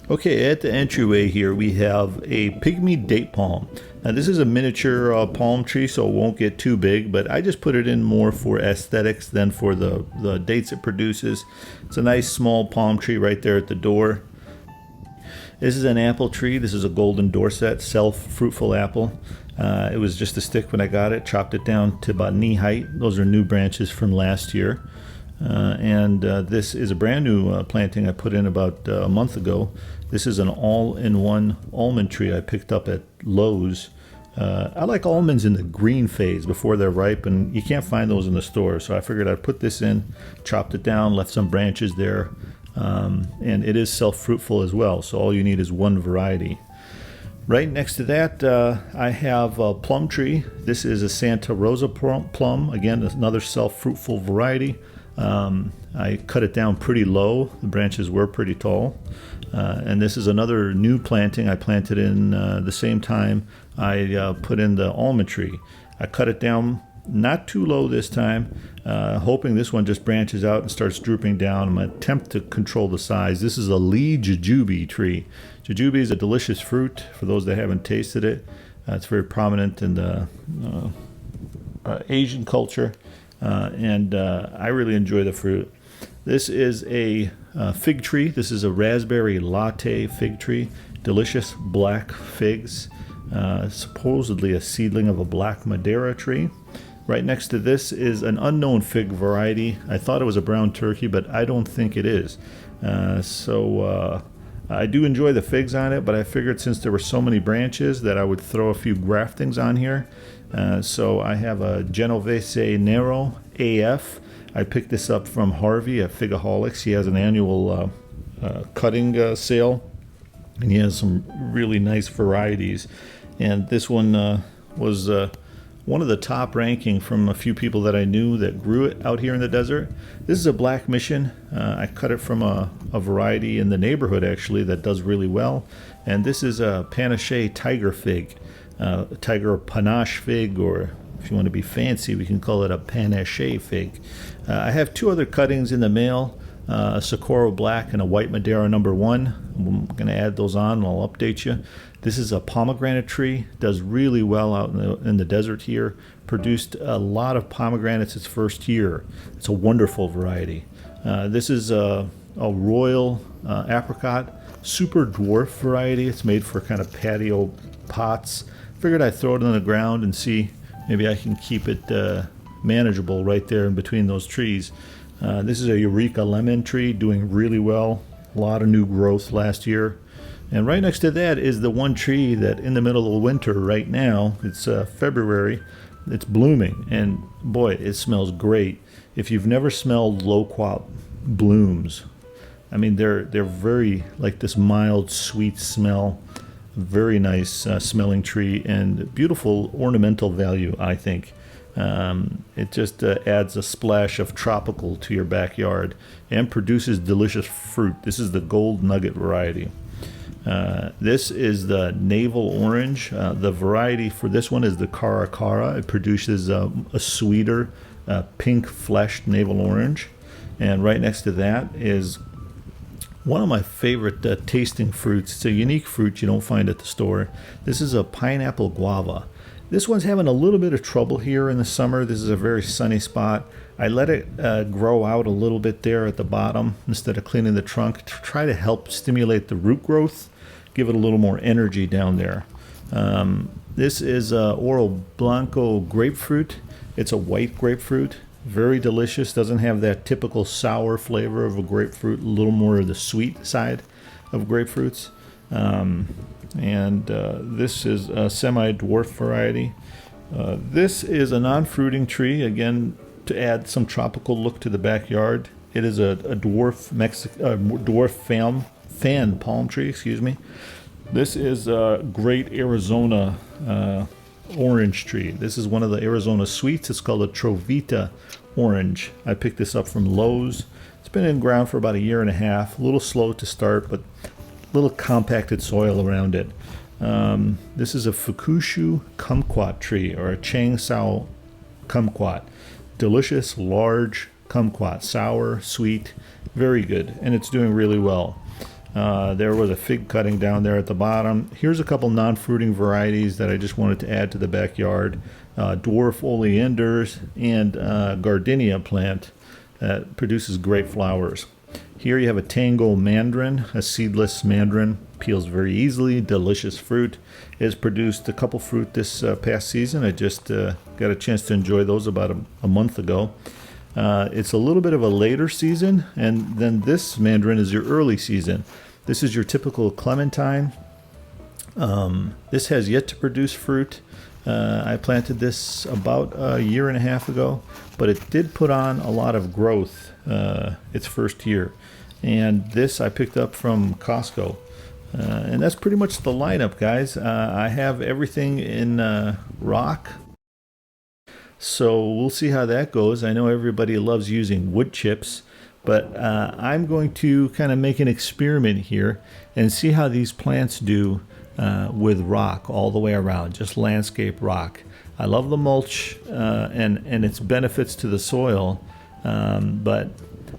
Okay, at the entryway here we have a pygmy date palm. Now this is a miniature palm tree, so it won't get too big, but I just put it in more for aesthetics than for the dates it produces. It's a nice small palm tree right there at the door. This is an apple tree. This is a golden Dorset, self-fruitful apple. It was just a stick when I got it, chopped it down to about knee height. Those are new branches from last year. This is a brand new planting I put in about a month ago. This is an all-in-one almond tree I picked up at Lowe's. I like almonds in the green phase before they're ripe, and you can't find those in the store. So I figured I'd put this in, chopped it down, left some branches there, and it is self-fruitful as well. So all you need is one variety. Right next to that, I have a plum tree. This is a Santa Rosa plum. Again, another self-fruitful variety. I cut it down pretty low. The branches were pretty tall. And this is another new planting I planted in the same time I put in the almond tree. I cut it down not too low this time, hoping this one just branches out and starts drooping down. I'm going to attempt to control the size. This is a Lee jujube tree. Jujube is a delicious fruit for those that haven't tasted it. It's very prominent in the Asian culture, and I really enjoy the fruit. This is a fig tree. This is a raspberry latte fig tree. Delicious black figs. Supposedly a seedling of a black Madeira tree. Right next to this is an unknown fig variety. I thought it was a brown turkey, but I don't think it is. I do enjoy the figs on it, but I figured since there were so many branches that I would throw a few graftings on here. So I have a Genovese Nero AF. I picked this up from Harvey at Figaholics. He has an annual cutting sale, and he has some really nice varieties. And this one was one of the top ranking from a few people that I knew that grew it out here in the desert. This is a Black Mission. I cut it from a variety in the neighborhood actually that does really well. And this is a Panache Tiger Fig, Tiger Panache Fig, or if you want to be fancy, we can call it a Panache Fig. I have two other cuttings in the mail, a Socorro Black and a White Madeira number 1. I'm going to add those on and I'll update you. This is a pomegranate tree, does really well out in the desert here. Produced a lot of pomegranates its first year. It's a wonderful variety. This is a royal apricot, super dwarf variety. It's made for kind of patio pots. Figured I'd throw it on the ground and see maybe I can keep it manageable right there in between those trees. This is a Eureka lemon tree doing really well. A lot of new growth last year. And right next to that is the one tree that in the middle of winter right now, it's February, it's blooming. And boy, it smells great. If you've never smelled loquat blooms, I mean, they're very like this mild, sweet smell. Very nice smelling tree and beautiful ornamental value, I think. It just adds a splash of tropical to your backyard and produces delicious fruit. This is the gold nugget variety. This is the navel orange. The variety for this one is the Cara Cara. It produces a sweeter pink fleshed navel orange. And right next to that is one of my favorite tasting fruits. It's a unique fruit you don't find at the store. This is a pineapple guava. This one's having a little bit of trouble here in the summer. This is a very sunny spot. I let it grow out a little bit there at the bottom instead of cleaning the trunk to try to help stimulate the root growth, give it a little more energy down there. This is Oro Blanco grapefruit. It's a white grapefruit. Very delicious. Doesn't have that typical sour flavor of a grapefruit. A little more of the sweet side of grapefruits. This is a semi-dwarf variety. This is a non-fruiting tree, again, to add some tropical look to the backyard. It is a dwarf fan palm tree, excuse me. This is a great Arizona orange tree. This is one of the Arizona sweets. It's called a Trovita orange. I picked this up from Lowe's. It's been in ground for about a year and a half. A little slow to start, but a little compacted soil around it. This is a Fukushu kumquat tree, or a Changsao kumquat. Delicious, large kumquat, sour, sweet, very good, and it's doing really well. There was a fig cutting down there at the bottom. Here's a couple non-fruiting varieties that I just wanted to add to the backyard. Dwarf oleanders and gardenia plant that produces great flowers. Here you have a tango mandarin, a seedless mandarin. Peels very easily, delicious fruit. It has produced a couple fruit this past season. I just got a chance to enjoy those about a month ago. It's a little bit of a later season, and then this mandarin is your early season. This is your typical clementine. This has yet to produce fruit. I planted this about a year and a half ago, but it did put on a lot of growth its first year. And this I picked up from Costco. And that's pretty much the lineup, guys. I have everything in rock. So we'll see how that goes. I know everybody loves using wood chips, but I'm going to kind of make an experiment here and see how these plants do with rock all the way around, just landscape rock. I love the mulch and its benefits to the soil, but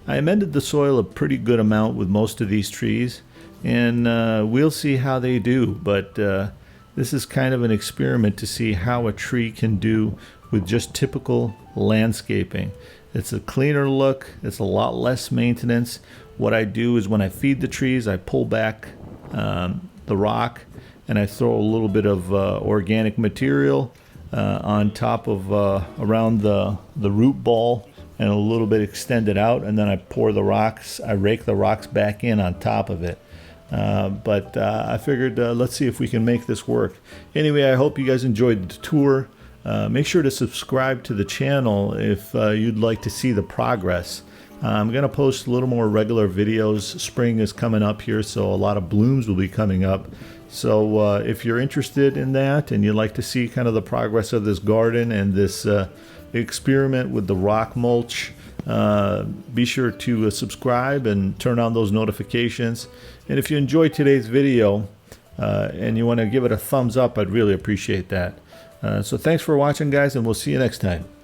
I amended the soil a pretty good amount with most of these trees, and we'll see how they do. But this is kind of an experiment to see how a tree can do with just typical landscaping. It's a cleaner look, it's a lot less maintenance. What I do is when I feed the trees, I pull back the rock and I throw a little bit of organic material on top of around the root ball and a little bit extended out, and then I pour the rocks, I rake the rocks back in on top of it. But I figured let's see if we can make this work. Anyway, I hope you guys enjoyed the tour. Make sure to subscribe to the channel if you'd like to see the progress. I'm going to post a little more regular videos. Spring is coming up here, so a lot of blooms will be coming up. So if you're interested in that and you'd like to see kind of the progress of this garden and this experiment with the rock mulch, be sure to subscribe and turn on those notifications. And if you enjoyed today's video and you want to give it a thumbs up, I'd really appreciate that. So thanks for watching, guys, and we'll see you next time.